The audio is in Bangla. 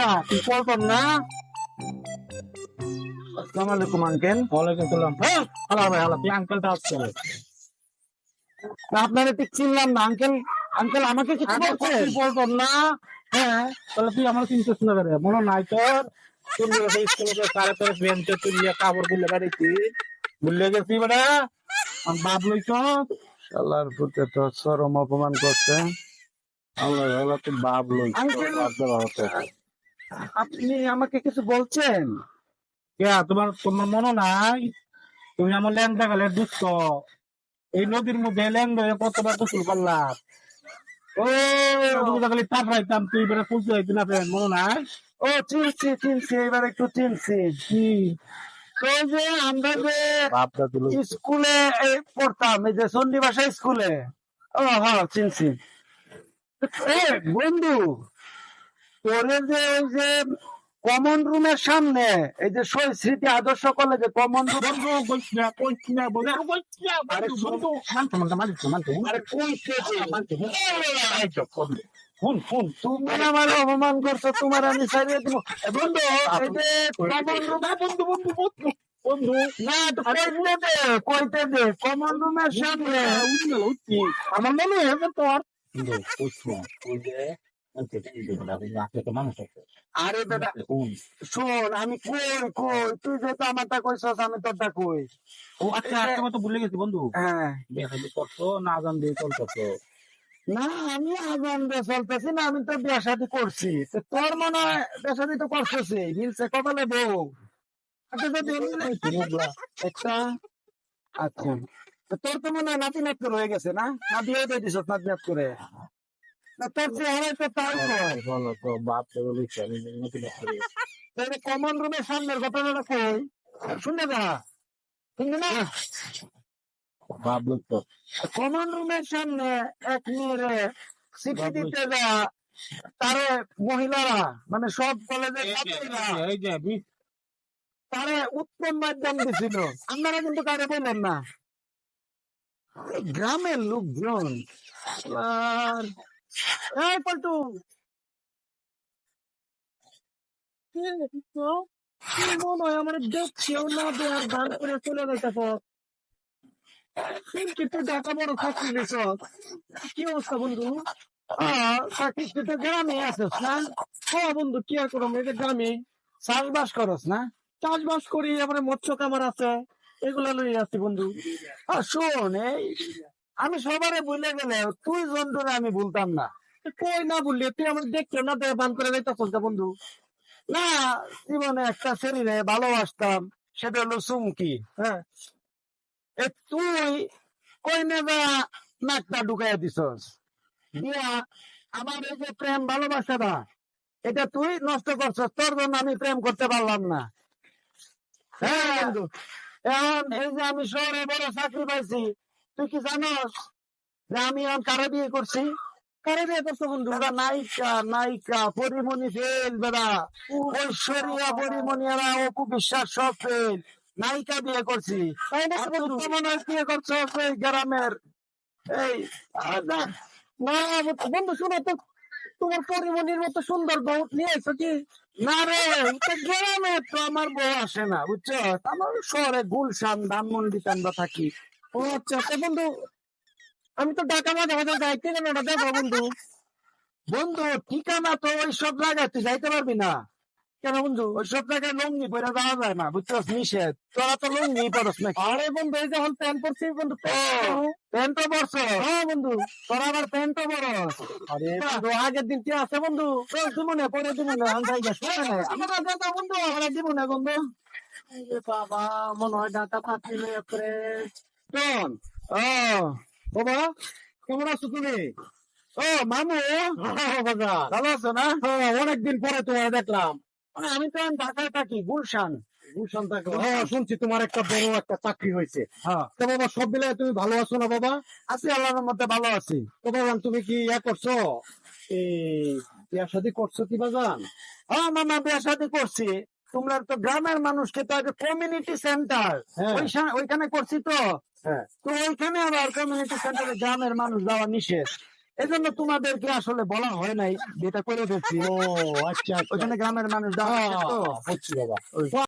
বেটা তুই কল কর না। আসসালামু আলাইকুম আঙ্কেল। ওয়ালাইকুম সালাম। হ্যাঁ, হালা ভাই হালা, তুই আঙ্কেলটা আসছে। আপনারা ঠিক চিনলাম না আঙ্কেল। আঙ্কেল আমাকে কিছু বলছেন? তুই বলতো না। হ্যাঁ, তাহলে তুই আমার চিন্তা শুনে বেড়ে মনে নাই তোর? তুই স্কুলে সাড়ে তোর বেঞ্চে তুই কাপড় বুলে বেড়েছি, বুলে গেছি বেড়া বাপ লইছ। শালার পুতে তো চরম অপমান করছে। আল্লাহ আল্লাহ, তুই বাপ লইছ। আঙ্কেল বাপ দেওয়া হতো। আপনি আমাকে কিছু বলছেন? তোমার তোমার মনে নাই? তুমি আমার ল্যাংটা গেলে দুঃখ এই নদীর মধ্যে ল্যাংটা কতবার গোসল করলাম। ও খালি তাপ রাইতাম, তুই বেড়ে ফুলতে হইতি না ফ্রেন্ড, মনে নাই? ও চিনছি চিনছি, এবার একটু চিনছি। কি তো এই যে আমরা যে বাপটা দিল। স্কুলে পড়তাম, এই যে চন্ডী ভাষা স্কুলে। ও হ্যাঁ চিনছি। এ বন্ধু, তোরে যে ওই যে কমন রুমের সামনে এই যে শহীদ স্মৃতি আদর্শ কলেজে কমন রুম। বন্ধু কইস না বলে কইস না। আরে বন্ধু মানতে মানতে মানতে মানতে আরে কইছে মানতে ফোন ফোন তুমি আমার অপমান করছো, তোমার আমি ছাড়িয়ে দিব। বন্ধু এই যে কমন রুম, বন্ধু বন্ধু বন্ধু বন্ধু না তো কইতে দে কমন রুমের সামনে। উঠছি আমার মনে হয়েছে তোর বন্ধু কইস না ওই যে মানুষ আছে। আরে বেটা শোন, আমি কই কই তুই যেহেতু আমারটা কইছস আমি তোরটা কই। ও আচ্ছা, একটা কথা ভুলে গেছি বন্ধু। হ্যাঁ বেহাদি করছো না জান দিয়ে চলতেছো? না, আমি আজান দিয়ে চলতেছি না, আমি তো বিয়ে শাদী করছি। তো তোর মনে হয় বিয়ে শাদী তো করতেছি, মিলছে কপালে বউ। আচ্ছা, যদি একটা আচ্ছা, তো তোর তো মনে হয় নাতি নাতি রয়ে গেছে না, না বিয়ে দিয়ে দিছস নাতি নাত করে? না তোর চেহারা তো তাই কয়। বলো তো বাপ তো বলিস আমি নতুন করে তাহলে কমন রুমের সামনের ঘটনাটা কই, শুনে যা। শুনবি না? বাপ লোক তো কমন রুমের সামনে এক মেয়েরে চিঠি দিতে যা, তারে মহিলারা মানে সব কলেজের ছাত্রীরা এই যে তারে উত্তম মাধ্যম দিছিল। আপনারা কিন্তু কারে বলেন না, এই গ্রামের লোকজন। আর এই পল্টু, কি মনে হয় আমার দেখছেও না, দেয়ার দান করে চলে যাইতেছ। কিন্তু ঢাকা বড় চাকরি নিছ, কি অবস্থা বন্ধু? চাকরি তুই তো গ্রামে আছিস না? হ্যাঁ বন্ধু, কি আর করো, এই যে গ্রামে চাষবাস করস না? চাষবাস করি, এবারে মৎস্য কামার আছে, এগুলা লই আছি বন্ধু। শোন, এই আমি সবারে বলে গেলে তুই জন্তুরে আমি বলতাম না। কই না বললি, তুই আমার দেখছো না, দেখ বান করে যাইতেছ বন্ধু। না, জীবনে একটা ছেলে ভালোবাসতাম, সেটা হলো চুমকি। হ্যাঁ, তুই কই নেবা নাকটা ঢুকাইয়া দিছস দিয়া, আমার এই যে প্রেম ভালোবাসাটা এটা তুই নষ্ট করছস। তোর জন্য আমি প্রেম করতে পারলাম না। হ্যাঁ বন্ধু, এখন এই যে আমি শহরে বড় চাকরি পাইছি, তুই কি জানস যে আমি এখন কারে বিয়ে করছি? কারে বিয়ে করছো বন্ধু? নায়িকা নায়িকা পরিমণি ফেল বেড়া, ঐশ্বরিয়া পরিমণি এরা অপু বিশ্বাস সব ফেল, নায়িকা বিয়ে করছি। তাই না বন্ধু? মনে হয় বিয়ে করছো এই গ্রামের এই না না বন্ধু, শোনো তো, তোমার পরিমণির মতো সুন্দর বউ নিয়ে এসো কি? না রে, গ্রামে তো আমার বউ আসে না, বুঝছো? আমার শহরে গুলশান ধানমন্ডি আমরা থাকি। ও আচ্ছা, তো বন্ধু আমি তো ঢাকা মাঝে মাঝে যাইতে গেলে ওটা দেখো বন্ধু। বন্ধু ঠিকানা তো ওই সব জায়গায় তুই যাইতে পারবি না। কেন বন্ধু? ওই সব জায়গায় লুঙ্গি পরে যাওয়া যায় না, বুঝছস? নিষেধ। তোরা তো লুঙ্গি পরস না। আরে বন্ধু, এই যখন প্যান্ট পরছি বন্ধু, প্যান্টও পরছ? হ্যাঁ বন্ধু, তোরা আবার প্যান্টও পরস? আরে বন্ধু, আগের দিন কি আছে বন্ধু? জীবনে পরে জীবনে আমরা আমরা দাদা বন্ধু, আমরা জীবনে বন্ধু। বাবা, মনে হয় ডাটা পাচ্ছিল শোন। ও বাবা, কেমন আছো তুমি? ও মামু, ভালো আছো না? অনেকদিন পরে তোমার দেখলাম। আমি তো এখন ঢাকায় থাকি, গুলশান। গুলশান থাকো? হ্যাঁ, শুনছি তোমার একটা বড় একটা চাকরি হয়েছে। হ্যাঁ, তো বাবা সব মিলে তুমি ভালো আছো না বাবা? আছি, আল্লাহর মধ্যে ভালো আছি। তো বাবা তুমি কি করছো, এই বিয়া শাদী করছো কি বাজান? হ্যাঁ মামা, বিয়া শাদী করছি। তোমরা তো গ্রামের মানুষকে তো আগে কমিউনিটি সেন্টার ওইখানে করছি তো। হ্যাঁ, তো ওইখানে আবার কমিউনিটি সেন্টারে গ্রামের মানুষ যাওয়া নিষেধ। এই জন্য তোমাদেরকে আসলে বলা হয় নাই, যেটা করে ফেলছি। ও আচ্ছা আচ্ছা ওইখানে গ্রামের মানুষ দাঁড়ায় তো। বুঝছি বাবা